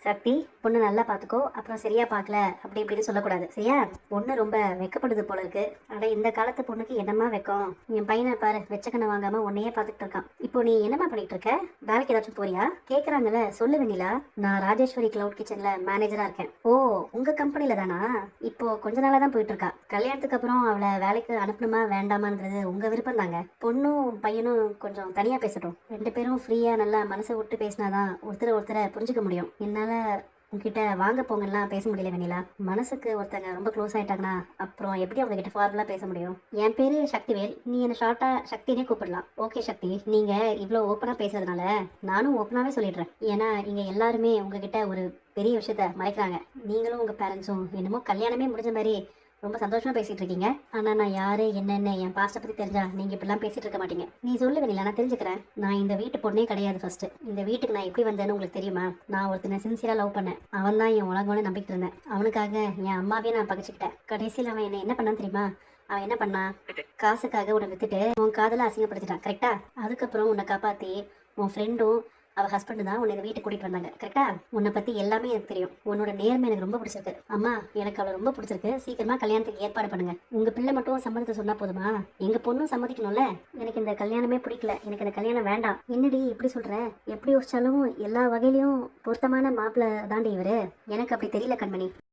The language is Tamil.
சக்தி, பொண்ணு நல்லா பார்த்துக்கோ. அப்புறம் சரியா பார்க்கல அப்படி இப்படின்னு சொல்லக்கூடாது, சரியா? பொண்ணு ரொம்ப வெக்கப்படுது போல இருக்கு. ஆனா இந்த காலத்து பொண்ணுக்கு என்னமா வெக்கம்? என் பையனை பாரு, வெச்சக்கண்ணை வாங்காம உன்னையே பார்த்துட்டு இருக்கான். இப்போ நீ என்னமா பண்ணிட்டு இருக்க? வேலைக்கு ஏதாச்சும் போறியா? கேக்குறாங்கல்ல, சொல்லு வெண்ணிலா. நான் ராஜேஸ்வரி கிளவுட் கிச்சன்ல மேனேஜரா இருக்கேன். ஓ, உங்க கம்பெனில தானா? இப்போ கொஞ்ச நாளா தான் போயிட்டு இருக்கா. கல்யாணத்துக்கு அப்புறம் அவளை வேலைக்கு அனுப்பணுமா வேண்டாமான்றது உங்க விருப்பம் தாங்க. பொண்ணும் பையனும் கொஞ்சம் தனியா பேசட்டும். ரெண்டு பேரும் ஃப்ரீயா நல்லா மனசை விட்டு பேசினாதான் ஒருத்தரை புரிஞ்சுக்க முடியும். என்னால உங்ககிட்ட வாங்க போங்கலாம் பேச முடியல வெண்ணிலா. மனசுக்கு ஒருத்தங்க ரொம்ப க்ளோஸ் ஆயிட்டாங்கன்னா அப்புறம் எப்படி அவங்க கிட்ட ஃபார்மலா பேச முடியும்? என் பேரு சக்திவேல், நீ என்ன ஷார்ட்டா சக்தினே கூப்பிடலாம். ஓகே சக்தி, நீங்க இவ்வளோ ஓப்பனா பேசுறதுனால நானும் ஓப்பனாவே சொல்லிடுறேன். ஏன்னா இங்க எல்லாருமே உங்ககிட்ட ஒரு பெரிய விஷயத்த மறைக்கிறாங்க. நீங்களும் உங்க பேரண்ட்ஸும் என்னமோ கல்யாணமே முடிஞ்ச மாதிரி ரொம்ப சந்தோஷமா பேசிட்டு இருக்கீங்க. ஆனா நான் யாரு என்னன்னு என் பாஸ்ட பத்தி தெரிஞ்சா நீங்க இப்படிலாம் பேசிட்டு இருக்க மாட்டீங்க. நீ சொல்லு வெண்ணிலா, நான் தெரிஞ்சுக்கிறேன். நான் இந்த வீட்டு பொண்ணே கிடையாது. ஃபர்ஸ்ட் இந்த வீட்டுக்கு நான் எப்படி வந்தேன்னு உங்களுக்கு தெரியுமா? நான் ஒருத்தனை சின்சியரா லவ் பண்ணேன். அவன் தான் என் உலகம்னு நம்பிட்டு இருந்தேன். அவனுக்காக என் அம்மாவே நான் பகிச்சுக்கிட்டேன். கடைசியில் அவன் என்ன பண்ணான்னு தெரியுமா? அவன் என்ன பண்ணா, காசுக்காக உன்னை வித்துட்டு உன் காதல அசிங்கப்படுத்திட்டான். கரெக்டா? அதுக்கப்புறம் உன்னை காப்பாத்தி உன் ஃப்ரெண்டும் அவ ஹஸ்பண்ட் தான் உன்னை வீட்டுக்கு கூட்டிட்டு வந்தாங்க. கரெக்டா? உன்னை பத்தி எல்லாமே எனக்கு தெரியும். உன்னோட நேர்மை எனக்கு ரொம்ப பிடிச்சிருக்கு. அம்மா, எனக்கு அவளை ரொம்ப பிடிச்சிருக்கு. சீக்கிரமா கல்யாணத்துக்கு ஏற்பாடு பண்ணுங்க. உங்க பிள்ளை மட்டும் சம்மதத்தை சொன்னா போதுமா? எங்க பொண்ணும் சம்மதிக்கணும்ல. எனக்கு இந்த கல்யாணமே பிடிக்கல, எனக்கு இந்த கல்யாணம் வேண்டாம். என்னடி இப்படி சொல்ற? எப்படி யோசிச்சாலும் எல்லா வகையிலயும் பொருத்தமான மாப்பிள்ளை தாண்டி இவரு. எனக்கு அப்படி தெரியல கண்மணி.